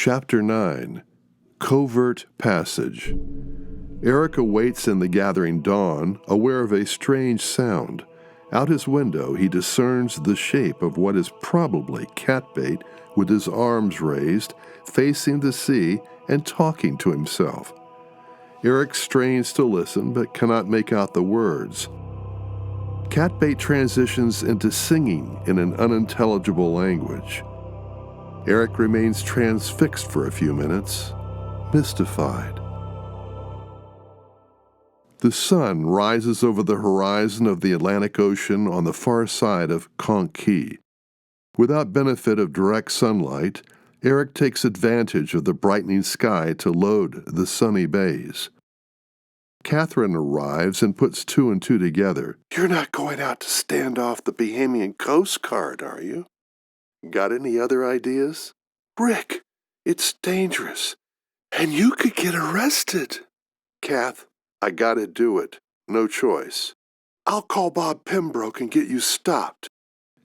Chapter 9. Covert Passage. Errick awaits in the gathering dawn, aware of a strange sound. Out his window, he discerns the shape of what is probably catbait, with his arms raised, facing the sea and talking to himself. Errick strains to listen, but cannot make out the words. Catbait transitions into singing in an unintelligible language. Errick remains transfixed for a few minutes, mystified. The sun rises over the horizon of the Atlantic Ocean on the far side of Conch Key. Without benefit of direct sunlight, Errick takes advantage of the brightening sky to load the Sonny Bays. Katherine arrives and puts two and two together. "You're not going out to stand off the Bahamian Coast Guard, are you? Got any other ideas?" "Rick, it's dangerous, and you could get arrested." "Kath, I gotta do it. No choice. I'll call Bob Pembroke and get you stopped."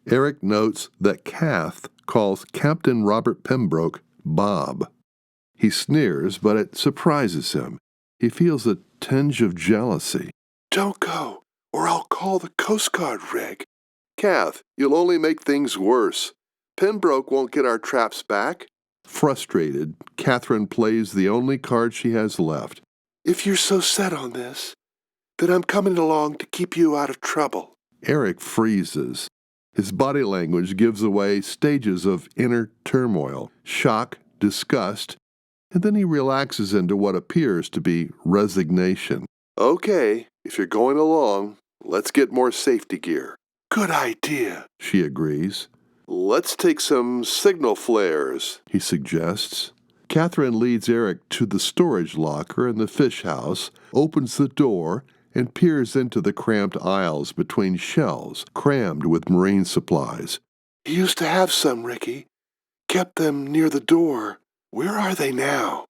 Errick notes that Kath calls Captain Robert Pembroke Bob. He sneers, but it surprises him. He feels a tinge of jealousy. "Don't go, or I'll call the Coast Guard, Rick." "Kath, you'll only make things worse. Pembroke won't get our traps back." Frustrated, Katherine plays the only card she has left. "If you're so set on this, then I'm coming along to keep you out of trouble." Errick freezes. His body language gives away stages of inner turmoil, shock, disgust, and then he relaxes into what appears to be resignation. "Okay, if you're going along, let's get more safety gear." "Good idea," she agrees. "Let's take some signal flares," he suggests. Katherine leads Errick to the storage locker in the fish house, opens the door, and peers into the cramped aisles between shelves crammed with marine supplies. "He used to have some, Ricky. Kept them near the door. Where are they now?"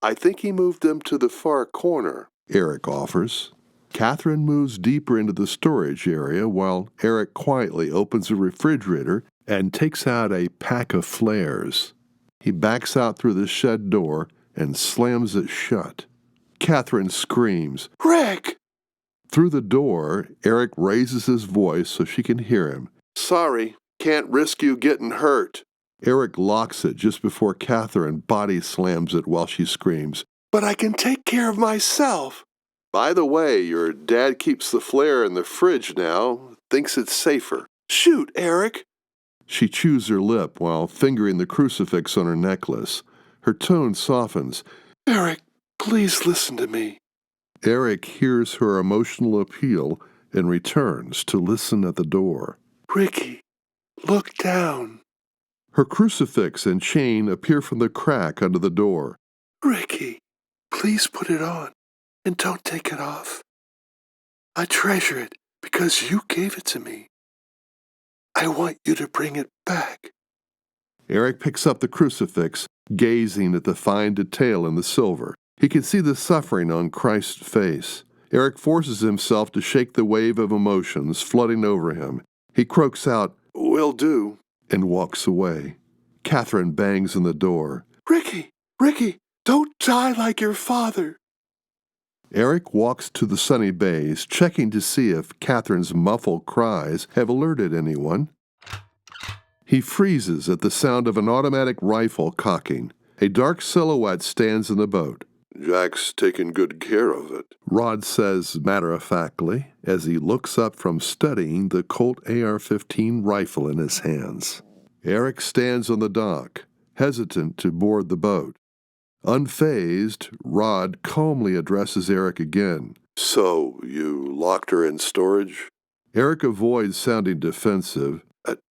"I think he moved them to the far corner," Errick offers. Katherine moves deeper into the storage area while Errick quietly opens a refrigerator and takes out a pack of flares. He backs out through the shed door and slams it shut. Katherine screams, "Rick!" Through the door, Errick raises his voice so she can hear him. "Sorry, can't risk you getting hurt." Errick locks it just before Katherine body slams it while she screams, "But I can take care of myself." "By the way, your dad keeps the flare in the fridge now. Thinks it's safer." "Shoot, Errick." She chews her lip while fingering the crucifix on her necklace. Her tone softens. "Errick, please listen to me." Errick hears her emotional appeal and returns to listen at the door. "Ricky, look down." Her crucifix and chain appear from the crack under the door. "Ricky, please put it on and don't take it off. I treasure it because you gave it to me. I want you to bring it back." Errick picks up the crucifix, gazing at the fine detail in the silver. He can see the suffering on Christ's face. Errick forces himself to shake the wave of emotions flooding over him. He croaks out, "Will do," and walks away. Katherine bangs on the door. "Ricky, Ricky, don't die like your father." Errick walks to the Sonny Bays, checking to see if Katherine's muffled cries have alerted anyone. He freezes at the sound of an automatic rifle cocking. A dark silhouette stands in the boat. "Jack's taking good care of it," Rod says matter-of-factly as he looks up from studying the Colt AR-15 rifle in his hands. Errick stands on the dock, hesitant to board the boat. Unfazed, Rod calmly addresses Errick again. "So, you locked her in storage?" Errick avoids sounding defensive.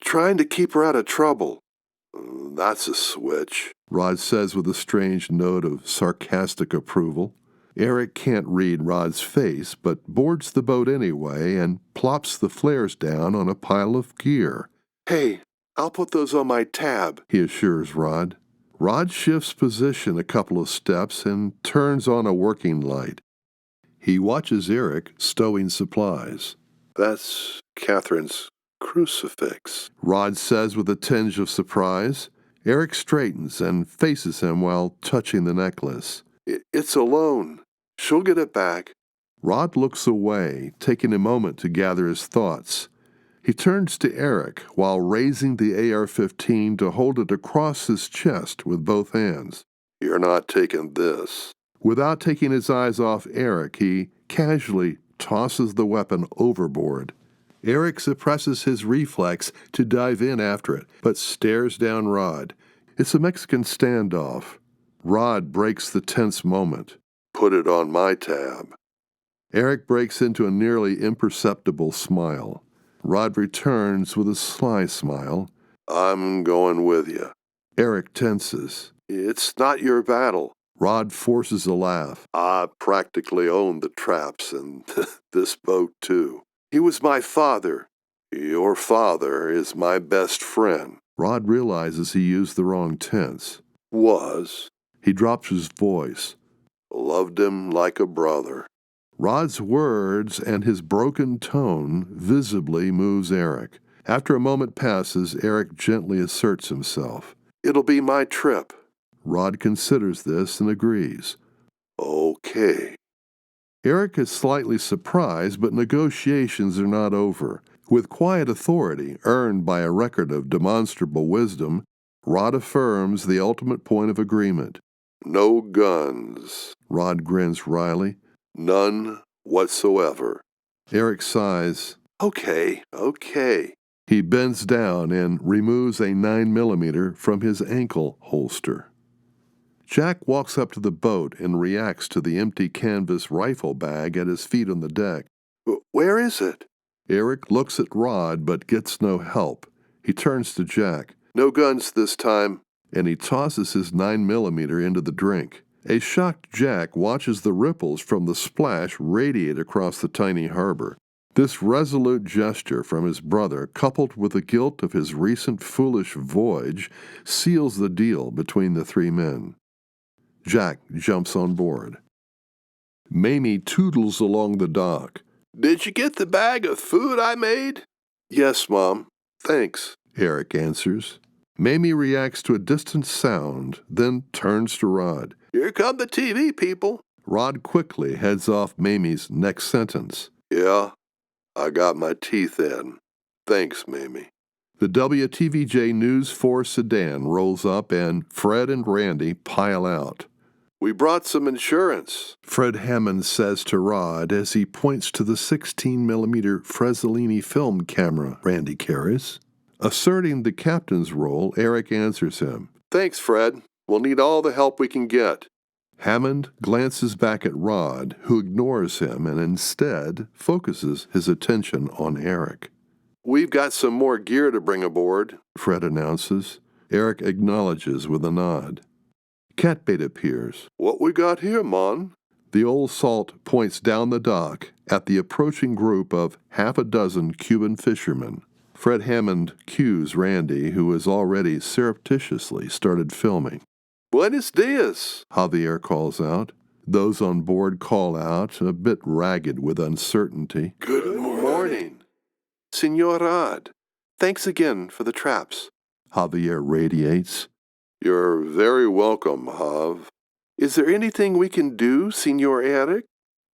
Trying to keep her out of trouble." "That's a switch," Rod says with a strange note of sarcastic approval. Errick can't read Rod's face, but boards the boat anyway and plops the flares down on a pile of gear. "Hey, I'll put those on my tab," he assures Rod. Rod shifts position a couple of steps and turns on a working light. He watches Errick stowing supplies. "That's Katherine's crucifix," Rod says with a tinge of surprise. Errick straightens and faces him while touching the necklace. It's a loan. She'll get it back. Rod looks away, taking a moment to gather his thoughts. He turns to Errick while raising the AR-15 to hold it across his chest with both hands. You're not taking this. Without taking his eyes off Errick, he casually tosses the weapon overboard. Errick suppresses his reflex to dive in after it, but stares down Rod. It's a Mexican standoff. Rod breaks the tense moment. Put it on my tab. Errick breaks into a nearly imperceptible smile. Rod returns with a sly smile. I'm going with you. Errick tenses. It's not your battle. Rod forces a laugh. I practically own the traps and this boat, too. He was my father. Your father is my best friend. Rod realizes he used the wrong tense. Was. He drops his voice. Loved him like a brother. Rod's words and his broken tone visibly moves Errick. After a moment passes, Errick gently asserts himself. It'll be my trip. Rod considers this and agrees. Okay. Errick is slightly surprised, but negotiations are not over. With quiet authority, earned by a record of demonstrable wisdom, Rod affirms the ultimate point of agreement. No guns. Rod grins wryly. None whatsoever. Errick sighs. Okay. He bends down and removes a 9mm from his ankle holster. Jack walks up to the boat and reacts to the empty canvas rifle bag at his feet on the deck. Where is it? Errick looks at Rod but gets no help. He turns to Jack. No guns this time. And he tosses his 9mm into the drink. A shocked Jack watches the ripples from the splash radiate across the tiny harbor. This resolute gesture from his brother, coupled with the guilt of his recent foolish voyage, seals the deal between the three men. Jack jumps on board. Mamie toodles along the dock. Did you get the bag of food I made? Yes, Mom. Thanks. Errick answers. Mamie reacts to a distant sound, then turns to Rod. Here come the TV people. Rod quickly heads off Mamie's next sentence. Yeah, I got my teeth in. Thanks, Mamie. The WTVJ News 4 sedan rolls up and Fred and Randy pile out. We brought some insurance, Fred Hammond says to Rod as he points to the 16mm Frezzolini film camera Randy carries. Asserting the captain's role, Errick answers him. Thanks, Fred. We'll need all the help we can get. Hammond glances back at Rod, who ignores him and instead focuses his attention on Errick. We've got some more gear to bring aboard, Fred announces. Errick acknowledges with a nod. Catbait appears. What we got here, Mon? The old salt points down the dock at the approaching group of half a dozen Cuban fishermen. Fred Hammond cues Randy, who has already surreptitiously started filming. Buenos dias, Javier calls out. Those on board call out, a bit ragged with uncertainty. Good morning. Senor Rod, thanks again for the traps. Javier radiates. You're very welcome, Hav. Is there anything we can do, Senor Errick?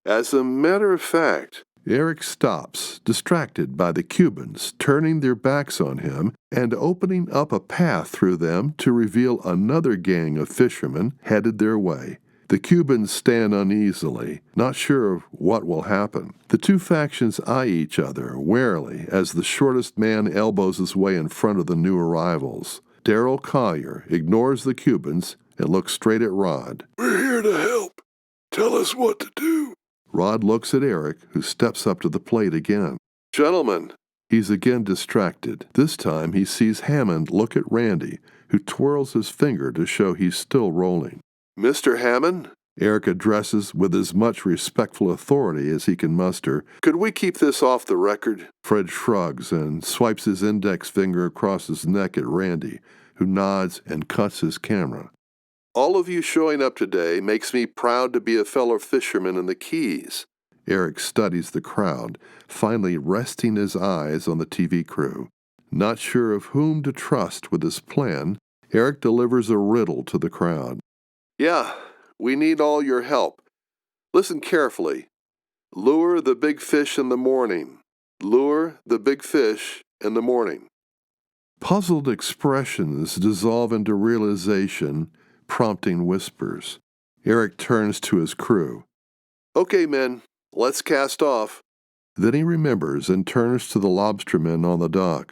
As a matter of fact, Errick stops, distracted by the Cubans turning their backs on him and opening up a path through them to reveal another gang of fishermen headed their way. The Cubans stand uneasily, not sure of what will happen. The two factions eye each other warily as the shortest man elbows his way in front of the new arrivals. Darrell Collier ignores the Cubans and looks straight at Rod. We're here to help. Tell us what to do. Rod looks at Errick, who steps up to the plate again. Gentlemen. He's again distracted. This time he sees Hammond look at Randy, who twirls his finger to show he's still rolling. Mr. Hammond? Errick addresses with as much respectful authority as he can muster. Could we keep this off the record? Fred shrugs and swipes his index finger across his neck at Randy, who nods and cuts his camera. All of you showing up today makes me proud to be a fellow fisherman in the Keys. Errick studies the crowd, finally resting his eyes on the TV crew. Not sure of whom to trust with his plan, Errick delivers a riddle to the crowd. Yeah, we need all your help. Listen carefully. Lure the big fish in the morning. Lure the big fish in the morning. Puzzled expressions dissolve into realization, prompting whispers. Errick turns to his crew. Okay, men, let's cast off. Then he remembers and turns to the lobstermen on the dock.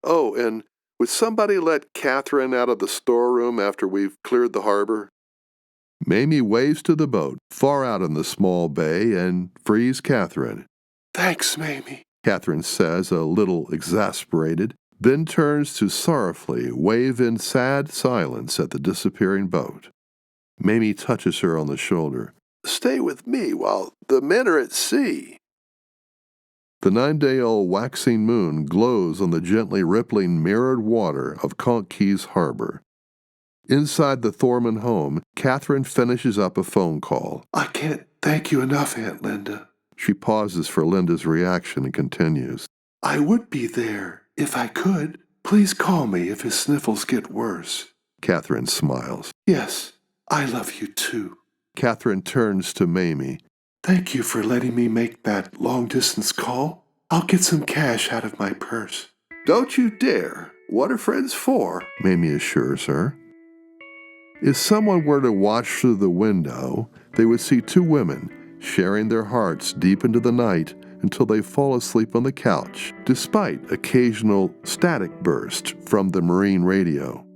Oh, and would somebody let Katherine out of the storeroom after we've cleared the harbor? Mamie waves to the boat, far out in the small bay, and frees Katherine. Thanks, Mamie, Katherine says, a little exasperated, then turns to sorrowfully wave in sad silence at the disappearing boat. Mamie touches her on the shoulder. Stay with me while the men are at sea. The 9-day-old waxing moon glows on the gently rippling mirrored water of Conch Keys Harbor. Inside the Thorman home, Katherine finishes up a phone call. I can't thank you enough, Aunt Linda. She pauses for Linda's reaction and continues. I would be there if I could. Please call me if his sniffles get worse. Katherine smiles. Yes, I love you too. Katherine turns to Mamie. Thank you for letting me make that long-distance call. I'll get some cash out of my purse. Don't you dare. What are friends for? Mamie assures her. If someone were to watch through the window, they would see two women sharing their hearts deep into the night until they fall asleep on the couch, despite occasional static bursts from the marine radio.